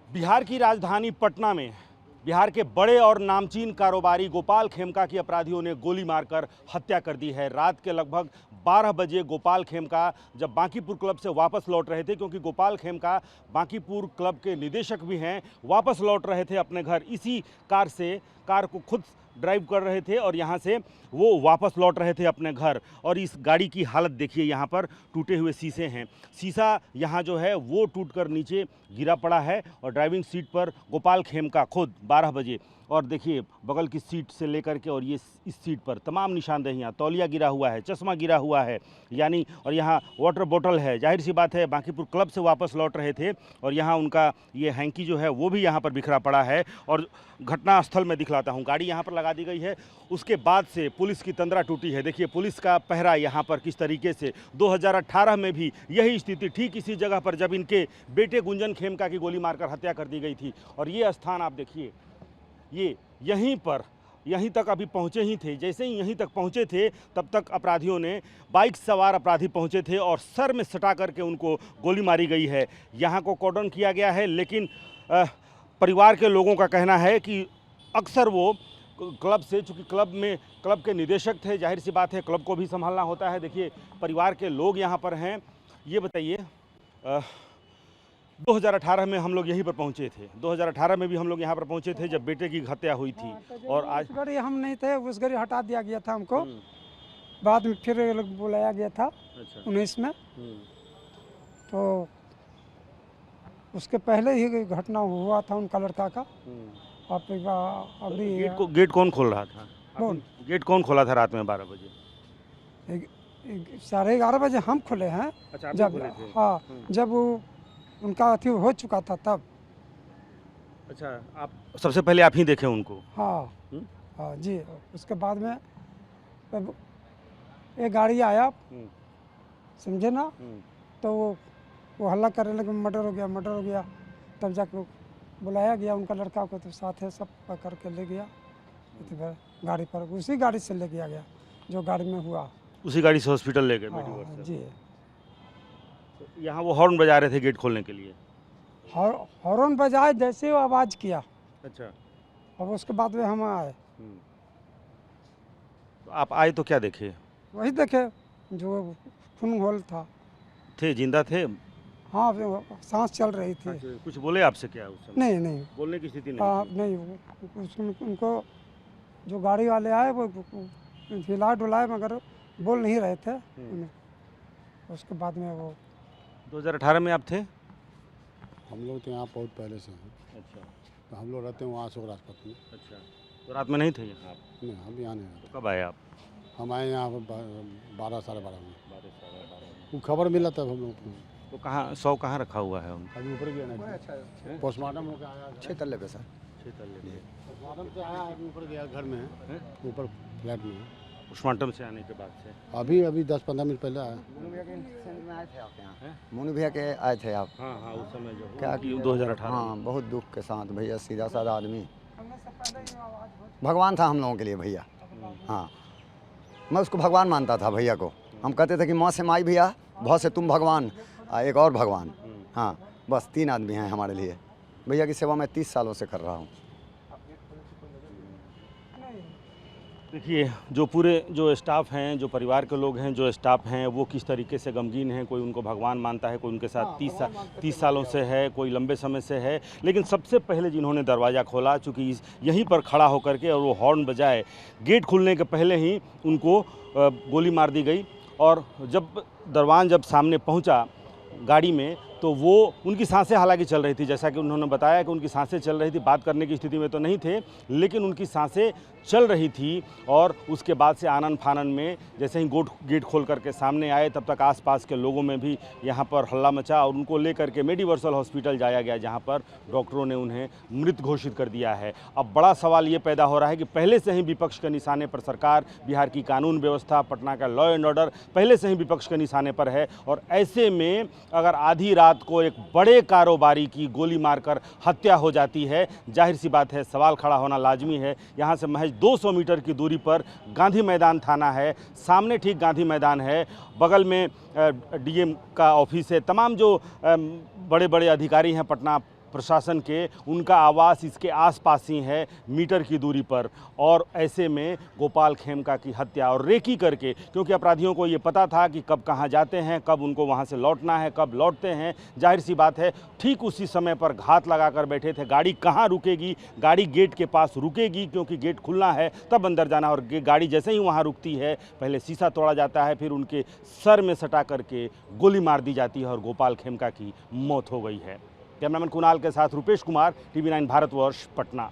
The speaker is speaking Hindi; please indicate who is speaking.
Speaker 1: बिहार की राजधानी पटना में बिहार के बड़े और नामचीन कारोबारी गोपाल खेमका की अपराधियों ने गोली मारकर हत्या कर दी है। रात के लगभग 12 बजे गोपाल खेमका जब बांकीपुर क्लब से वापस लौट रहे थे, क्योंकि गोपाल खेमका बांकीपुर क्लब के निदेशक भी हैं, वापस लौट रहे थे अपने घर इसी कार को खुद ड्राइव कर रहे थे और यहाँ से वो वापस लौट रहे थे अपने घर। और इस गाड़ी की हालत देखिए, यहाँ पर टूटे हुए शीशे हैं, शीशा यहाँ जो है वो टूटकर नीचे गिरा पड़ा है और ड्राइविंग सीट पर गोपाल खेमका खुद 12 बजे। और देखिए बगल की सीट से लेकर के और ये इस सीट पर तमाम निशानदेहियाँ, तौलिया गिरा हुआ है, चश्मा गिरा हुआ है यानी, और यहाँ वाटर बोतल है। जाहिर सी बात है बांकीपुर क्लब से वापस लौट रहे थे और यहाँ उनका ये हैंकी जो है वो भी यहाँ पर बिखरा पड़ा है। और घटना स्थल में दिखलाता हूँ, गाड़ी यहाँ पर लगा दी गई है, उसके बाद से पुलिस की तंद्रा टूटी है। देखिए पुलिस का पहरा यहाँ पर किस तरीके से। 2018 में भी यही स्थिति ठीक इसी जगह पर जब इनके बेटे गुंजन खेमका की गोली मारकर हत्या कर दी गई थी। और ये स्थान आप देखिए, ये यहीं तक अभी पहुँचे ही थे। जैसे ही यहीं तक पहुँचे थे तब तक अपराधियों ने, बाइक सवार अपराधी पहुँचे थे और सर में सटा करके उनको गोली मारी गई है। यहाँ को कॉर्डन किया गया है, लेकिन परिवार के लोगों का कहना है कि अक्सर वो क्लब से, चूँकि क्लब के निदेशक थे, जाहिर सी बात है क्लब को भी संभालना होता है। देखिए परिवार के लोग यहाँ पर हैं। ये बताइए, 2018 में हम लोग यहीं पर पहुंचे थे, 2018 में भी हम लोग यहाँ पर पहुंचे थे जब बेटे की हत्या हुई थी। और आज
Speaker 2: गाड़ी हम नहीं थे, उस गाड़ी हटा दिया गया था हमको, बाद में फिर ये लोग बुलाया गया था 19 में। तो उसके पहले ही घटना हुआ था उनका लड़का का। अभी
Speaker 1: गेट कौन खोल रहा था? गेट कौन खोला था रात में 12 बजे?
Speaker 2: 11:30 बजे हम खुले हैं।
Speaker 1: अच्छा,
Speaker 2: जब
Speaker 1: खुले थे?
Speaker 2: हाँ, जब उनका अथी हो चुका था तब।
Speaker 1: अच्छा, आप सबसे पहले आप ही देखे उनको?
Speaker 2: हाँ हाँ जी। उसके बाद में एक गाड़ी आया, समझे ना, तो वो हल्ला करने लगे, मर्डर हो गया। तब जाके बुलाया गया उनका लड़का को, तो साथ है सब पकड़ के ले गया गाड़ी पर। उसी गाड़ी से ले गया जो गाड़ी में हुआ,
Speaker 1: उसी गाड़ी से हॉस्पिटल ले गए?
Speaker 2: हाँ जी।
Speaker 1: यहाँ वो हॉर्न बजा रहे थे गेट खोलने के लिए?
Speaker 2: हॉर्न बजाए, जैसे वो आवाज़ किया।
Speaker 1: अच्छा।
Speaker 2: अब उसके बाद में हम आए।
Speaker 1: तो आप आए तो क्या देखे?
Speaker 2: वही देखे जो खून घोल था।
Speaker 1: थे, जिंदा थे?
Speaker 2: हाँ, सांस चल रही थी।
Speaker 1: अच्छा, कुछ बोले आपसे क्या उस समय?
Speaker 2: नहीं,
Speaker 1: बोलने की स्थिति
Speaker 2: नहीं। उनको जो गाड़ी वाले आए वो हिला डुलाए, मगर बोल नहीं रहे थे उन्हें। उसके बाद में वो
Speaker 1: 2018 में आप थे?
Speaker 3: हम लोग तो यहाँ बहुत पहले से हैं।
Speaker 1: अच्छा।
Speaker 3: तो हम लोग रहते हैं वहाँ अशोक राजपथ में।
Speaker 1: अच्छा, तो रात में नहीं थे यहाँ आप?
Speaker 3: नहीं, हम यहाँ नहीं रहते।
Speaker 1: तो कब आए आप?
Speaker 3: हम आए यहाँ पर 12 साढ़े 12 में। वो खबर मिला तब हम लोग को।
Speaker 1: तो कहाँ शव कहाँ रखा हुआ है उनका?
Speaker 3: अभी ऊपर गया ना, पोस्टमार्टम होकर आया
Speaker 4: 6 तल्ले पे सर।
Speaker 1: 6 तल्ले पे।
Speaker 3: पोस्टमार्टम से आया, अभी ऊपर गया, घर में है, ऊपर फ्लैट में है।
Speaker 1: पोस्टमार्टम से आने के बाद से
Speaker 3: अभी 10-15 मिनट पहले आया।
Speaker 4: मोनू भैया के इंटरसेंड में आए थे आप यहाँ? मोनू भैया के आए थे आप?
Speaker 1: हाँ, उस समय जो
Speaker 4: क्या
Speaker 1: 2018।
Speaker 4: हाँ, बहुत दुख के साथ भैया, सीधा साधा आदमी, भगवान था हम लोगों के लिए भैया। हाँ, मैं उसको भगवान मानता था भैया को। हम कहते थे कि माँ से माई भैया, भौ से तुम भगवान, एक और भगवान। हाँ, बस 3 आदमी हैं हमारे लिए। भैया की सेवा मैं 30 सालों से कर रहा हूँ।
Speaker 1: देखिए जो स्टाफ हैं, जो परिवार के लोग हैं, जो स्टाफ हैं, वो किस तरीके से गमगीन हैं। कोई उनको भगवान मानता है, कोई उनके साथ 30 सालों से है, कोई लंबे समय से है। लेकिन सबसे पहले जिन्होंने दरवाज़ा खोला, चूँकि यहीं पर खड़ा होकर के और वो हॉर्न बजाए, गेट खुलने के पहले ही उनको गोली मार दी गई। और जब दरवान सामने पहुँचा गाड़ी में, तो वो उनकी सांसें हालांकि चल रही थी, जैसा कि उन्होंने बताया कि उनकी सांसें चल रही थी, बात करने की स्थिति में तो नहीं थे, लेकिन उनकी सांसें चल रही थी। और उसके बाद से आनन फानन में जैसे ही गेट खोल करके सामने आए, तब तक आसपास के लोगों में भी यहाँ पर हल्ला मचा और उनको लेकर के मेडिवर्सल हॉस्पिटल जाया गया, जहाँ पर डॉक्टरों ने उन्हें मृत घोषित कर दिया है। अब बड़ा सवाल ये पैदा हो रहा है कि पहले से ही विपक्ष के निशाने पर सरकार, बिहार की कानून व्यवस्था, पटना का लॉ एंड ऑर्डर पहले से ही विपक्ष के निशाने पर है। और ऐसे में अगर आधी रात को एक बड़े कारोबारी की गोली मारकर हत्या हो जाती है, जाहिर सी बात है सवाल खड़ा होना लाजमी है। यहाँ से महज 200 मीटर की दूरी पर गांधी मैदान थाना है, सामने ठीक गांधी मैदान है, बगल में डीएम का ऑफिस है। तमाम जो बड़े बड़े अधिकारी हैं पटना प्रशासन के, उनका आवास इसके आसपास ही है, मीटर की दूरी पर। और ऐसे में गोपाल खेमका की हत्या और रेकी करके, क्योंकि अपराधियों को ये पता था कि कब कहाँ जाते हैं, कब उनको वहाँ से लौटना है, कब लौटते हैं, जाहिर सी बात है ठीक उसी समय पर घात लगाकर बैठे थे। गाड़ी कहाँ रुकेगी, गाड़ी गेट के पास रुकेगी क्योंकि गेट खुलना है तब अंदर जाना, और गाड़ी जैसे ही वहाँ रुकती है पहले शीशा तोड़ा जाता है, फिर उनके सर में सटा करके गोली मार दी जाती है और गोपाल खेमका की मौत हो गई है। कैमरामैन कुणाल के साथ रुपेश कुमार, TV9 भारतवर्ष, पटना।